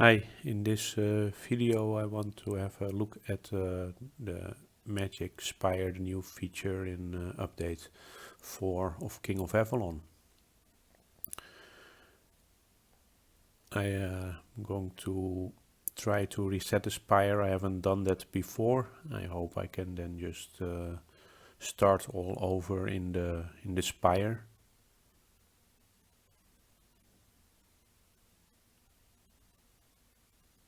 Hi, in this video I want to have a look at the Magic Spire, the new feature in update 4 of King of Avalon. I'm going to try to reset the Spire. I haven't done that before. I hope I can then just start all over in the Spire.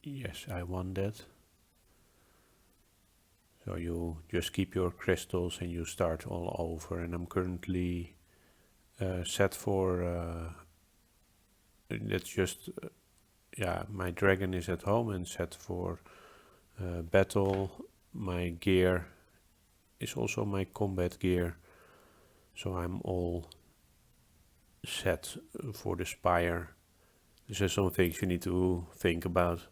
Yes, I want that. So you just keep your crystals and you start all over, and I'm currently set for that's just yeah, my dragon is at home and set for battle. My gear is also my combat gear, so I'm all set for the Spire. These are some things you need to think about,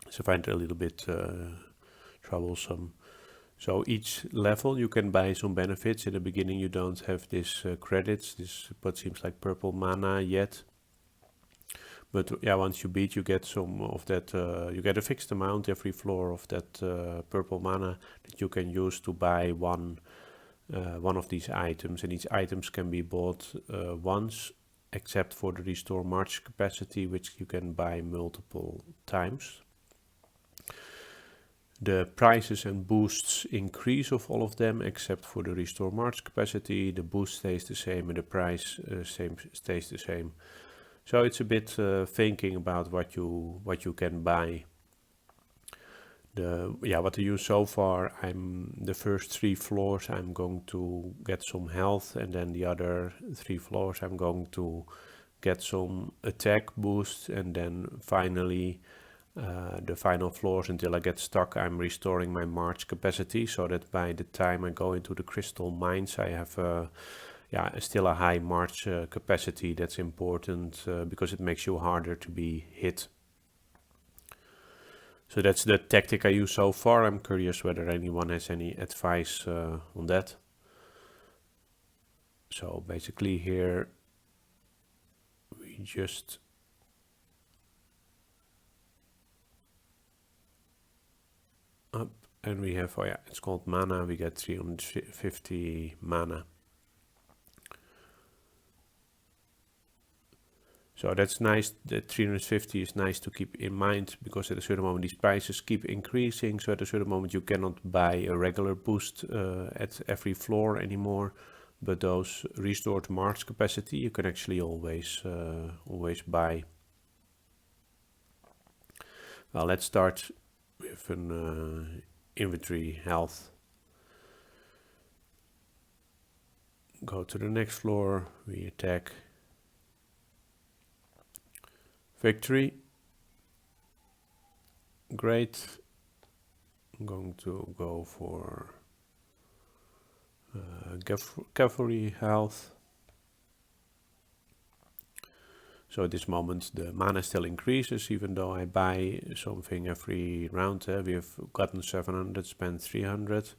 so I find it a little bit troublesome. So each level you can buy some benefits. In the beginning you don't have this credits, this what seems like purple mana yet. But yeah, once you beat, you get some of that. You get a fixed amount every floor of that purple mana that you can use to buy one of these items, and each items can be bought once, except for the restore March capacity, which you can buy multiple times. The prices and boosts increase of all of them, except for the restore March capacity. The boost stays the same, and the price stays the same. So it's a bit thinking about what you can buy. What to use so far. The first 3 floors I'm going to get some health, and then the other 3 floors I'm going to get some attack boost, and then finally the final floors until I get stuck. I'm restoring my March capacity so that by the time I go into the crystal mines I have still a high March capacity. That's important because it makes you harder to be hit. So that's the tactic I use so far. I'm curious whether anyone has any advice on that. So basically here we just up and we have, it's called mana. We get 350 mana. So that's nice. The 350 is nice to keep in mind, because at a certain moment these prices keep increasing. So at a certain moment you cannot buy a regular boost at every floor anymore. But those restored March capacity you can actually always buy. Well, let's start with an inventory health. Go to the next floor. We attack. Victory. Great. I'm going to go for cavalry health. So at this moment the mana still increases, even though I buy something every round. We have gotten 700, spent 300.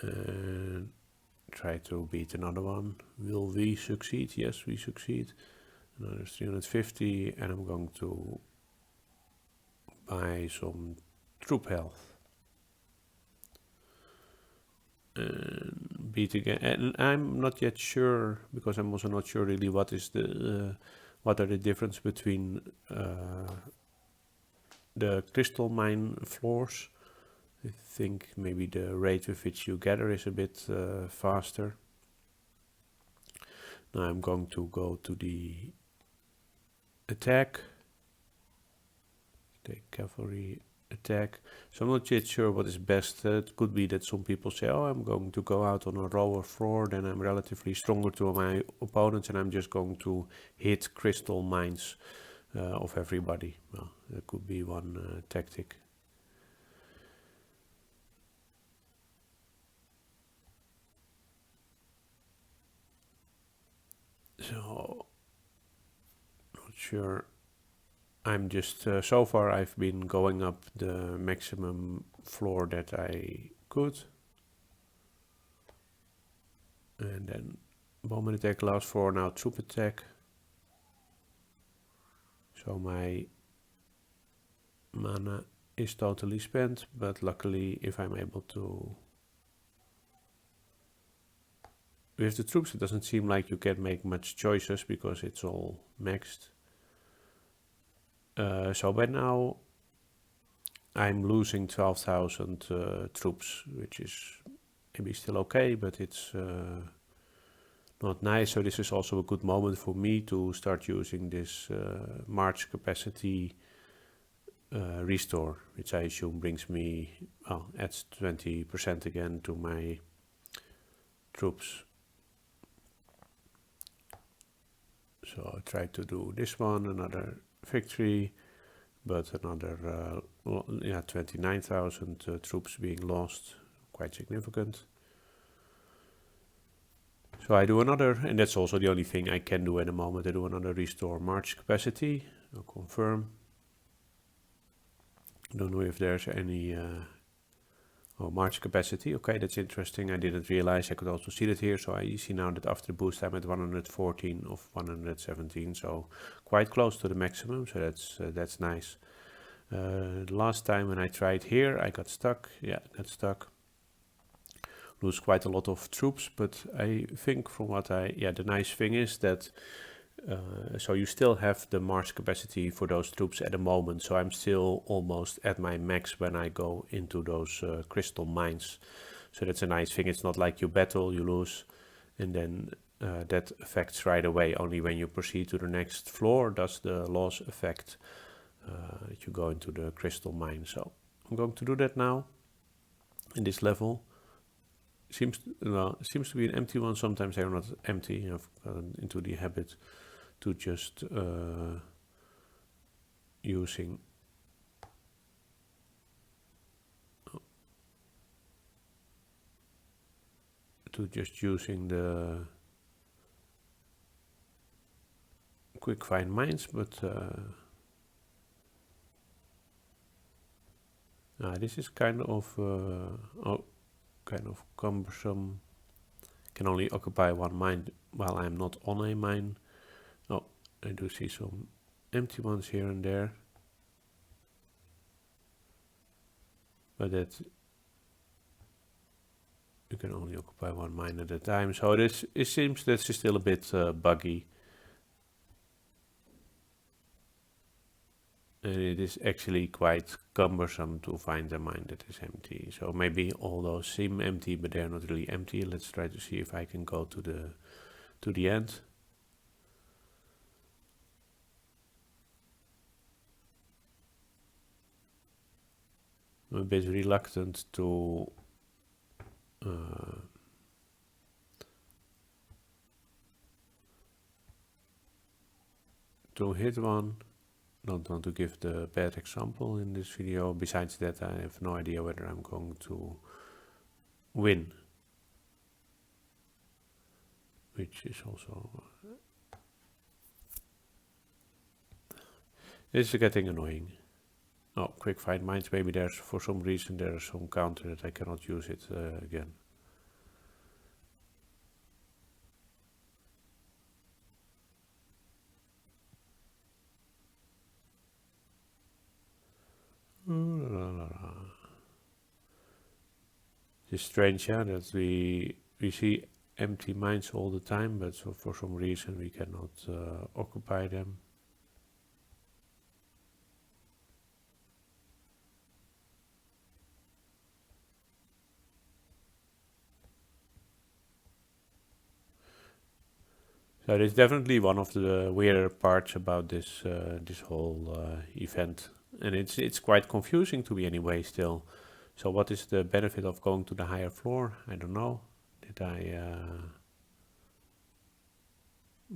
And try to beat another one. Will we succeed? Yes, we succeed. Another 350, and I'm going to buy some troop health. And beat again. And I'm not yet sure, because I'm also not sure really what are the difference between the crystal mine floors. I think maybe the rate with which you gather is a bit faster. Now I'm going to go to the attack. Take cavalry attack. So I'm not yet sure what is best. It could be that some people say, oh, I'm going to go out on a lower floor, then I'm relatively stronger to my opponents, and I'm just going to hit crystal mines of everybody. Well, that could be one tactic. So, not sure. I'm just, so far I've been going up the maximum floor that I could. And then bomb attack last floor, now troop attack. So So my mana is totally spent, but luckily if I'm able to... With the troops it doesn't seem like you can make much choices because it's all maxed. So by now I'm losing 12,000 troops, which is maybe still okay, but it's not nice. So this is also a good moment for me to start using this March capacity restore, which I assume brings me, well, adds 20% again to my troops. So I try to do this one, another victory, but another 29,000 troops being lost, quite significant. So I do another, and that's also the only thing I can do at the moment. I do another restore March capacity. I'll confirm. Don't know if there's any March capacity. Okay, that's interesting. I didn't realize I could also see that here. So I see now that after the boost I'm at 114 of 117, so quite close to the maximum. So that's nice. Last time when I tried here, I got stuck. Yeah, got stuck. Lose quite a lot of troops, but I think from what the nice thing is that so you still have the March capacity for those troops at the moment, so I'm still almost at my max when I go into those crystal mines. So that's a nice thing. It's not like you battle, you lose, and then that affects right away. Only when you proceed to the next floor does the loss affect that you go into the crystal mine. So I'm going to do that now in this level. Seems to be an empty one. Sometimes they're not empty. I've gotten into the habit to just using the quick find mines, but this is kind of cumbersome. Can only occupy one mine while I'm not on a mine. Oh, I do see some empty ones here and there, but that you can only occupy one mine at a time. So it seems that's still a bit buggy, and it is actually quite cumbersome to find a mine that is empty. So maybe all those seem empty, but they're not really empty. Let's try to see if I can go to the end. I'm a bit reluctant to hit one. Don't want to give the bad example in this video. Besides that, I have no idea whether I'm going to win, which is also it's getting annoying. Oh, quick find mines. Maybe there's, for some reason, there's some counter that I cannot use it again. It's strange, yeah, that we see empty mines all the time, but so for some reason we cannot occupy them. So it's definitely one of the weirder parts about this this whole event, and it's quite confusing to me anyway still. So what is the benefit of going to the higher floor? I don't know. Did I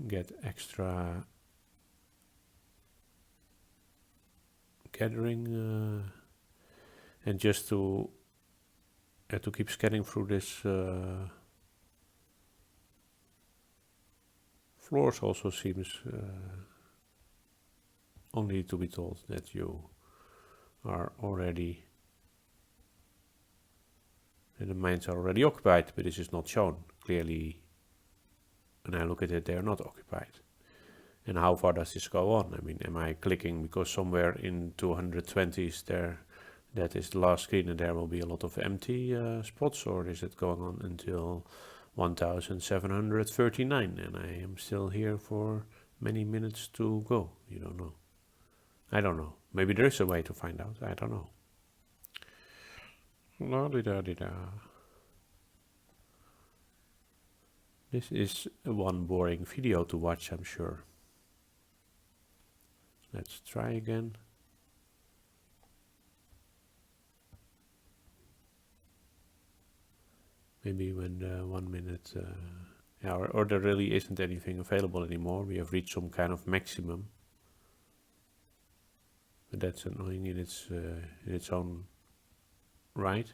get extra gathering and just to keep scanning through this floors also seems only to be told that you are already and the mines are already occupied, but this is not shown clearly. When I look at it, they are not occupied. And how far does this go on? I mean, am I clicking because somewhere in 220s there, that is the last screen and there will be a lot of empty spots, or is it going on until 1739 and I am still here for many minutes to go? You don't know. I don't know. Maybe there is a way to find out. I don't know. La-di-da-di-da. This is one boring video to watch, I'm sure. Let's try again. Maybe when 1 minute, yeah, or there really isn't anything available anymore. We have reached some kind of maximum. But that's annoying in its own right.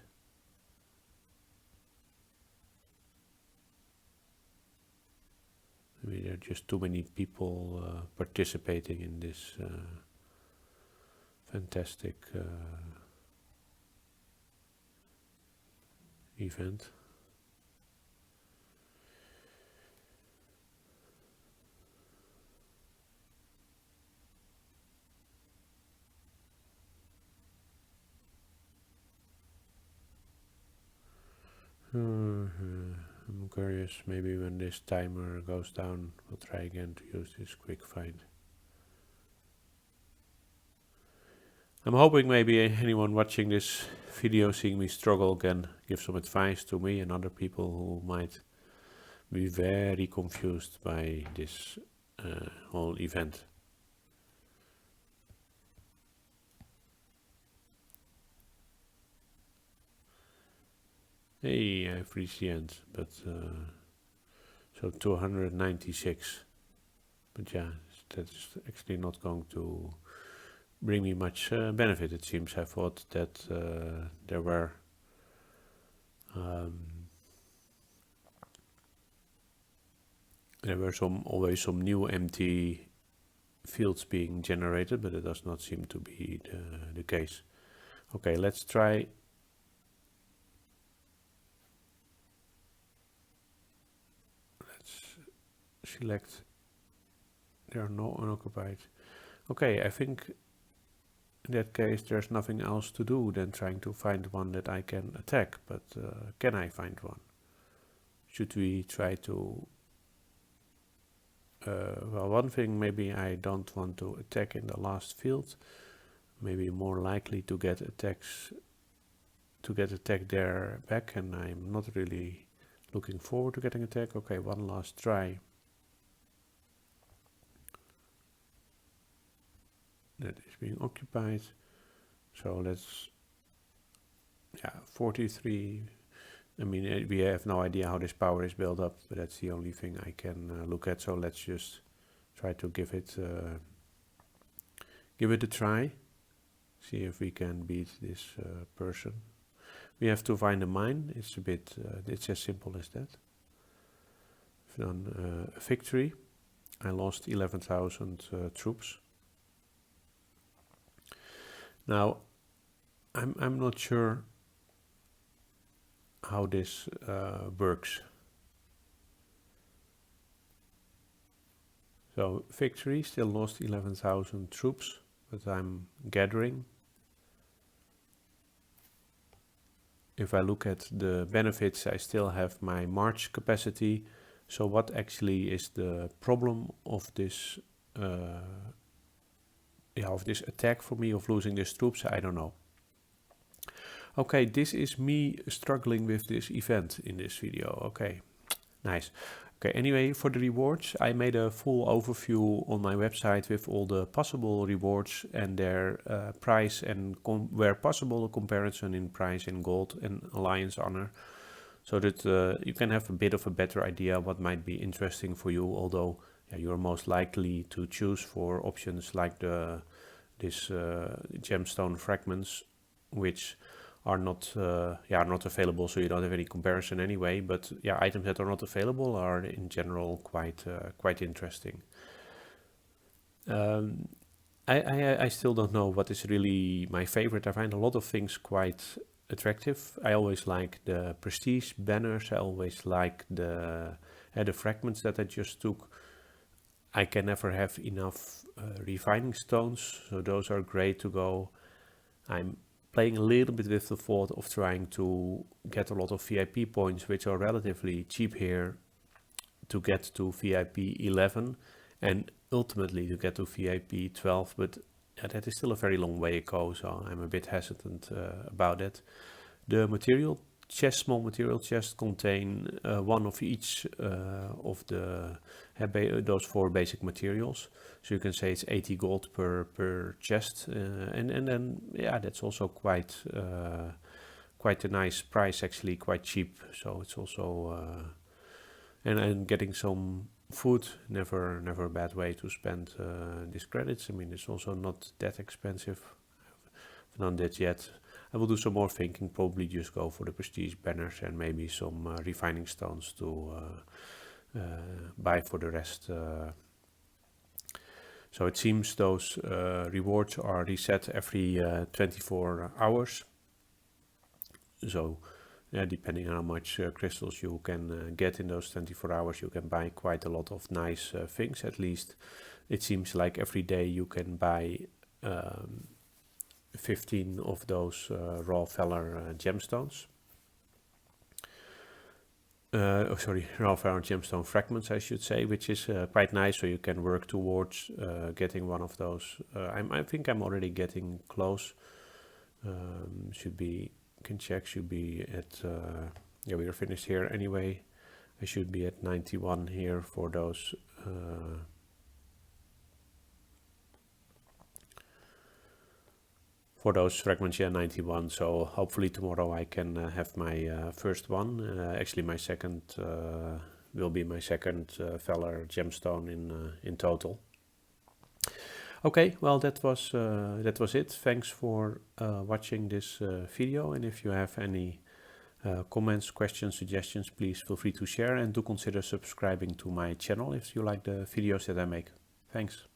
Maybe there are just too many people participating in this fantastic event. I'm curious, maybe when this timer goes down, we'll try again to use this quick find. I'm hoping maybe anyone watching this video, seeing me struggle, can give some advice to me and other people who might be very confused by this whole event. Hey, I've reached the end, but so 296. But yeah, that's actually not going to bring me much benefit, it seems. I thought that there were always some new empty fields being generated, but it does not seem to be the case. Okay, let's try. Let's select. There are no unoccupied. Okay, I think in that case there's nothing else to do than trying to find one that I can attack, but can I find one? Should we try to... well, one thing, maybe I don't want to attack in the last field. Maybe more likely to get attacks, to get attacked there back, and I'm not really looking forward to getting attacked. Okay, one last try. That is being occupied. So let's, yeah, 43. I mean, we have no idea how this power is built up, but that's the only thing I can look at. So let's just try to give it a try. See if we can beat this person. We have to find a mine. It's a bit, it's as simple as that. I've done a victory. I lost 11,000 troops. Now, I'm not sure how this works. So victory, still lost 11,000 troops, but I'm gathering. If I look at the benefits, I still have my march capacity. So what actually is the problem of this of this attack for me, of losing these troops? I don't know. Okay, this is me struggling with this event in this video. Okay, nice. Okay, anyway, for the rewards, I made a full overview on my website with all the possible rewards and their price, and where possible a comparison in price in gold and alliance honor, so that you can have a bit of a better idea what might be interesting for you, although you're most likely to choose for options like this gemstone fragments, which are not not available, so you don't have any comparison anyway. But yeah, items that are not available are in general quite interesting. I still don't know what is really my favorite. I find a lot of things quite attractive. I always like the prestige banners. I always like the fragments that I just took. I can never have enough refining stones, so those are great to go. I'm playing a little bit with the thought of trying to get a lot of VIP points, which are relatively cheap here, to get to VIP 11 and ultimately to get to VIP 12, but that is still a very long way to go, so I'm a bit hesitant about it. The material chest, small material chests, contain one of each of the those 4 basic materials. So you can say it's 80 gold per chest, and then yeah, that's also quite a nice price, actually, quite cheap. So it's also and getting some food, never a bad way to spend these credits. I mean, it's also not that expensive. I've done that yet. I will do some more thinking, probably just go for the prestige banners and maybe some refining stones to buy for the rest. So it seems those rewards are reset every 24 hours. So yeah, depending on how much crystals you can get in those 24 hours, you can buy quite a lot of nice things. At least it seems like every day you can buy 15 of those raw Valor gemstones. Raw Valor gemstone fragments, I should say, which is quite nice. So you can work towards getting one of those. I think I'm already getting close. Can check. Should be at. Yeah, we are finished here anyway. I should be at 91 here for those. For those fragments, yeah, 91. So hopefully tomorrow I can have my first one. Actually, my second will be my second Valor gemstone in total. Okay, well, that was it. Thanks for watching this video, and if you have any comments, questions, suggestions, please feel free to share, and do consider subscribing to my channel if you like the videos that I make. Thanks.